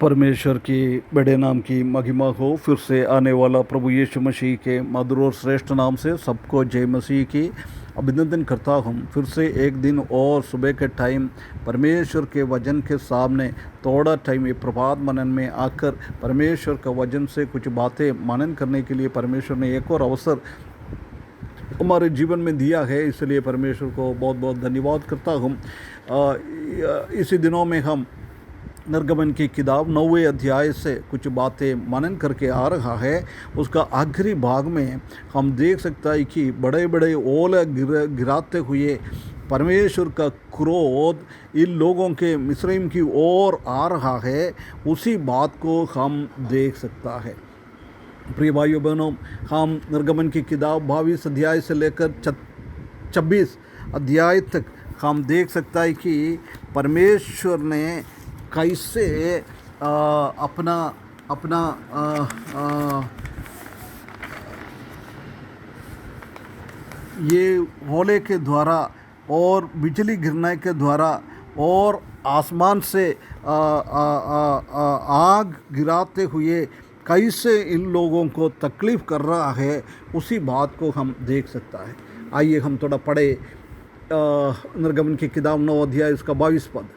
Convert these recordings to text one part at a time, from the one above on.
परमेश्वर की बड़े नाम की महिमा हो। फिर से आने वाला प्रभु यीशु मसीह के मधुर और श्रेष्ठ नाम से सबको जय मसीह की अभिनंदन करता हूँ। फिर से एक दिन और सुबह के टाइम परमेश्वर के वचन के सामने थोड़ा टाइम ये प्रभात मनन में आकर परमेश्वर का वचन से कुछ बातें मनन करने के लिए परमेश्वर ने एक और अवसर हमारे जीवन में दिया है, इसलिए परमेश्वर को बहुत बहुत धन्यवाद करता हूँ। इसी दिनों में हम निर्गमन की किताब 9वें अध्याय से कुछ बातें मनन करके आ रहा है। उसका आखिरी भाग में हम देख सकता है कि बड़े बड़े ओले गिराते हुए परमेश्वर का क्रोध इन लोगों के मिस्रईम की ओर आ रहा है, उसी बात को हम देख सकता है। प्रिय भाइयों बहनों, हम निर्गमन की किताब 22 अध्याय से लेकर 26 अध्याय तक हम देख सकता है कि परमेश्वर ने कैसे अपना ये ओले के द्वारा और बिजली गिरने के द्वारा और आसमान से आग गिराते हुए कैसे इन लोगों को तकलीफ़ कर रहा है, उसी बात को हम देख सकता है। आइए हम थोड़ा पढ़े निर्गमन की किताब 9 अध्याय इसका 22 पद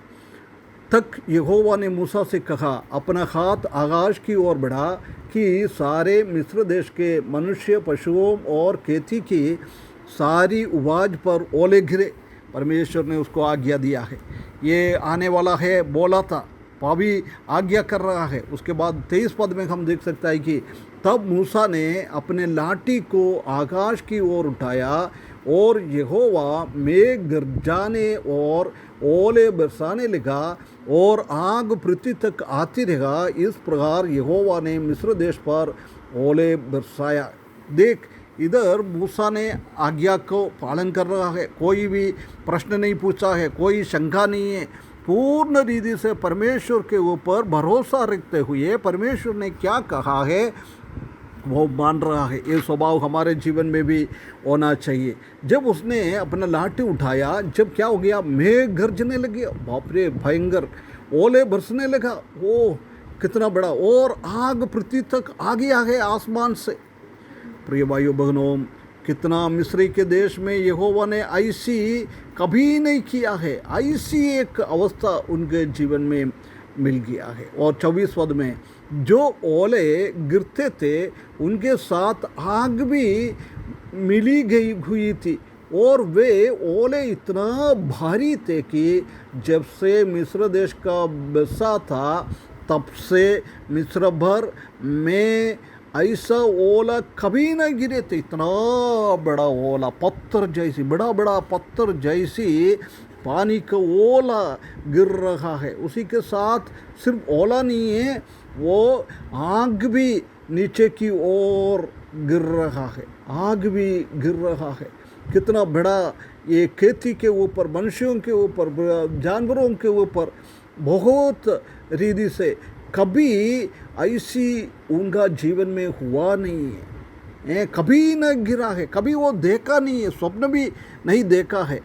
तक। यहोवा ने मूसा से कहा, अपना हाथ आकाश की ओर बढ़ा कि सारे मिस्र देश के मनुष्य, पशुओं और खेती की सारी उपज पर ओले गिरे। परमेश्वर ने उसको आज्ञा दिया है, ये आने वाला है बोला था, अभी आज्ञा कर रहा है। उसके बाद 23 पद में हम देख सकता है कि तब मूसा ने अपने लाठी को आकाश की ओर उठाया और यहोवा मेघ गरजाने और ओले बरसाने लगा और आग पृथ्वी तक आती रहा। इस प्रकार यहोवा ने मिस्र देश पर ओले बरसाया। देख, इधर मूसा ने आज्ञा को पालन कर रहा है, कोई भी प्रश्न नहीं पूछा है, कोई शंका नहीं है। पूर्ण रीति से परमेश्वर के ऊपर भरोसा रखते हुए परमेश्वर ने क्या कहा है वो मान रहा है। ये स्वभाव हमारे जीवन में भी होना चाहिए। जब उसने अपना लाठी उठाया, जब क्या हो गया, मेघ गरजने लगे, बाप रे भयंकर, ओले बरसने लगा, ओ कितना बड़ा, और आग पृथ्वी तक आगे आ गए आसमान से। प्रिय भाइयों बहनों, कितना मिस्री के देश में यहोवा ने ऐसी कभी नहीं किया है, ऐसी एक अवस्था उनके जीवन में मिल गया है। और 24 पद में जो ओले गिरते थे उनके साथ आग भी मिली गई हुई थी, और वे ओले इतना भारी थे कि जब से मिस्र देश का बसा था तब से मिस्र भर में ऐसा ओला कभी न गिरे थे। इतना बड़ा ओला, पत्थर जैसी, बड़ा बड़ा पत्थर जैसी पानी का ओला गिर रहा है। उसी के साथ सिर्फ ओला नहीं है, वो आग भी नीचे की ओर गिर रहा है, आग भी गिर रहा है। कितना बड़ा ये खेती के ऊपर, मनुष्यों के ऊपर, जानवरों के ऊपर बहुत रीति से कभी ऐसी उनका जीवन में हुआ नहीं है, कभी न गिरा है, कभी वो देखा नहीं है, स्वप्न भी नहीं देखा है।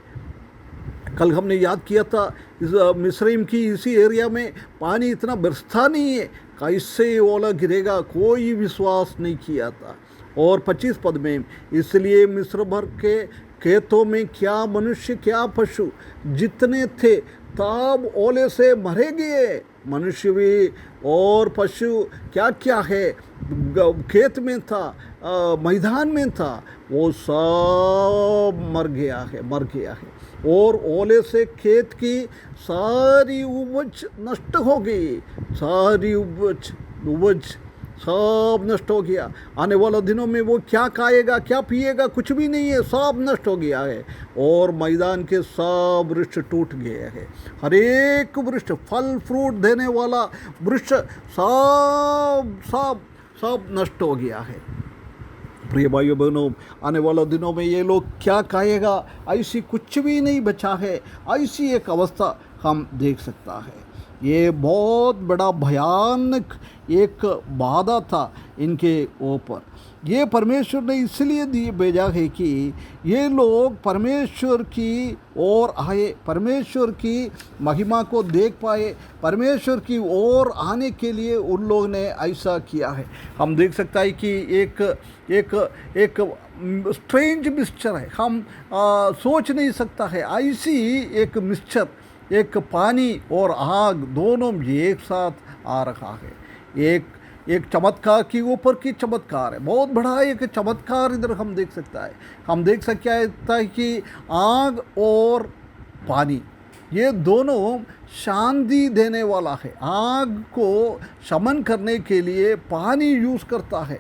कल हमने याद किया था, इस मिस्रईम की इसी एरिया में पानी इतना बरसता नहीं है, कैसे ओला गिरेगा, कोई विश्वास नहीं किया था। और 25 पद में, इसलिए मिस्र भर के खेतों में क्या मनुष्य क्या पशु जितने थे तब ओले से मरे गए। मनुष्य भी और पशु क्या क्या है, खेत में था, मैदान में था, वो सब मर गया है। और ओले से खेत की सारी उपज नष्ट हो गई, सारी उपज सब नष्ट हो गया। आने वाले दिनों में वो क्या खाएगा, क्या पिएगा, कुछ भी नहीं है, सब नष्ट हो गया है। और मैदान के सब वृक्ष टूट गए हैं, हर एक वृक्ष, फल फ्रूट देने वाला वृक्ष सब सब सब नष्ट हो गया है। प्रिय भाइयों बहनों, आने वाले दिनों में ये लोग क्या खाएगा, ऐसी कुछ भी नहीं बचा है, ऐसी एक अवस्था हम देख सकता है। ये बहुत बड़ा भयानक एक बाधा था इनके ऊपर। ये परमेश्वर ने इसलिए दिए भेजा है कि ये लोग परमेश्वर की ओर आए, परमेश्वर की महिमा को देख पाए, परमेश्वर की ओर आने के लिए उन लोगों ने ऐसा किया है। हम देख सकता है कि एक एक एक स्ट्रेंज मिक्सचर है, हम सोच नहीं सकता है ऐसी एक मिक्सचर, एक पानी और आग दोनों एक साथ आ रहा है। एक चमत्कार के ऊपर की चमत्कार है, बहुत बड़ा एक चमत्कार इधर हम देख सकता है। हम देख सकता है कि आग और पानी ये दोनों शांति देने वाला है। आग को शमन करने के लिए पानी यूज़ करता है,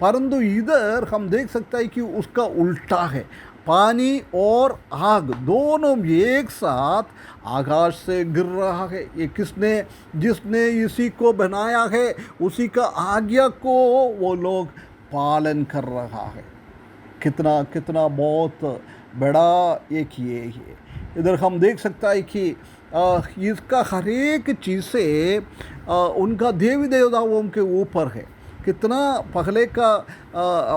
परंतु इधर हम देख सकते हैं कि उसका उल्टा है। पानी और आग दोनों एक साथ आकाश से गिर रहा है। ये किसने, जिसने इसी को बनाया है उसी का आज्ञा को वो लोग पालन कर रहा है। कितना कितना बहुत बड़ा एक ये है। इधर हम देख सकता है कि इसका हर एक चीज़ से उनका देवी देवताओं के ऊपर है। कितना पहले का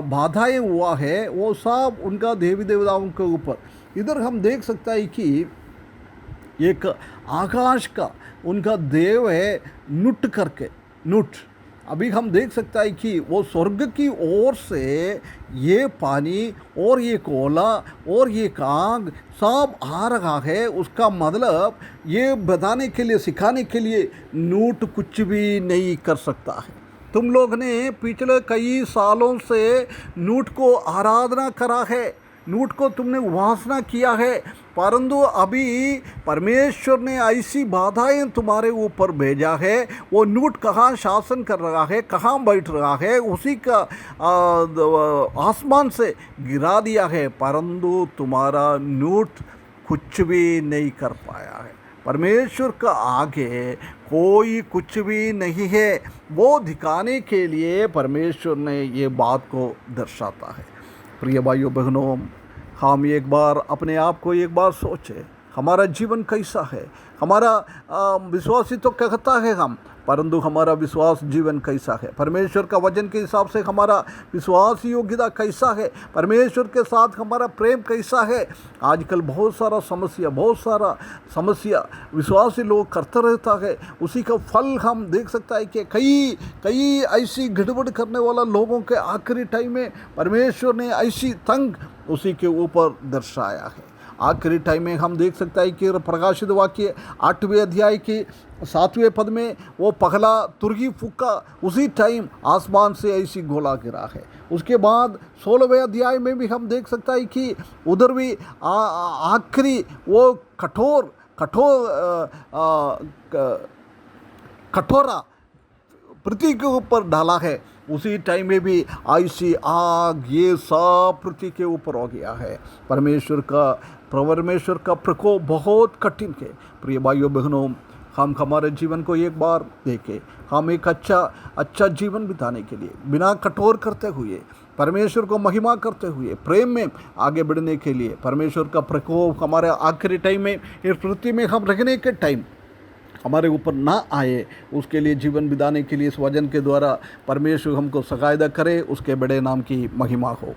बाधाएं हुआ है वो सब उनका देवी देवताओं के ऊपर। इधर हम देख सकता है कि एक आकाश का उनका देव है नुट करके, नुट। अभी हम देख सकता है कि वो स्वर्ग की ओर से ये पानी और ये कोला और ये आग सब आ रहा है। उसका मतलब ये बताने के लिए, सिखाने के लिए नूट कुछ भी नहीं कर सकता है। तुम लोग ने पिछले कई सालों से नूट को आराधना करा है, नूट को तुमने उपासना किया है, परंतु अभी परमेश्वर ने ऐसी बाधाएं तुम्हारे ऊपर भेजा है। वो नूट कहाँ शासन कर रहा है, कहाँ बैठ रहा है, उसी का आसमान से गिरा दिया है, परंतु तुम्हारा नूट कुछ भी नहीं कर पाया है। परमेश्वर का आगे कोई कुछ भी नहीं है, वो दिखाने के लिए परमेश्वर ने ये बात को दर्शाता है। प्रिय भाइयों बहनों, हम एक बार अपने आप को एक बार सोचें, हमारा जीवन कैसा है। हमारा विश्वासी तो कहता है हम, परंतु हमारा विश्वास जीवन कैसा है। परमेश्वर का वचन के हिसाब से हमारा विश्वास योग्यता कैसा है, परमेश्वर के साथ हमारा प्रेम कैसा है। आजकल बहुत सारा समस्या विश्वासी लोग करते रहता है, उसी का फल हम देख सकता है कि कई ऐसी गड़बड़ करने वाला लोगों के आखिरी टाइम में परमेश्वर ने ऐसी तंग उसी के ऊपर दर्शाया है। आखिरी टाइम में हम देख सकता है कि प्रकाशित वाक्य 8वें अध्याय के 7वें पद में वो पहला तुरगी फूका, उसी टाइम आसमान से ऐसी गोला गिरा है। उसके बाद 16वें अध्याय में भी हम देख सकता है कि उधर भी आखिरी वो कठोरा पृथ्वी के ऊपर डाला है। उसी टाइम में भी ऐसी आग ये सब पृथ्वी के ऊपर हो गया है। परमेश्वर का प्रकोप बहुत कठिन है। प्रिय भाइयों बहनों, हम हमारे जीवन को एक बार देखें। हम एक अच्छा जीवन बिताने के लिए बिना कठोर करते हुए, परमेश्वर को महिमा करते हुए, प्रेम में आगे बढ़ने के लिए परमेश्वर का प्रकोप हमारे आखिरी टाइम में इस पृथ्वी में हम रहने के टाइम हमारे ऊपर ना आए, उसके लिए जीवन बिताने के लिए इस वचन के द्वारा परमेश्वर हमको सहायता करे। उसके बड़े नाम की महिमा हो।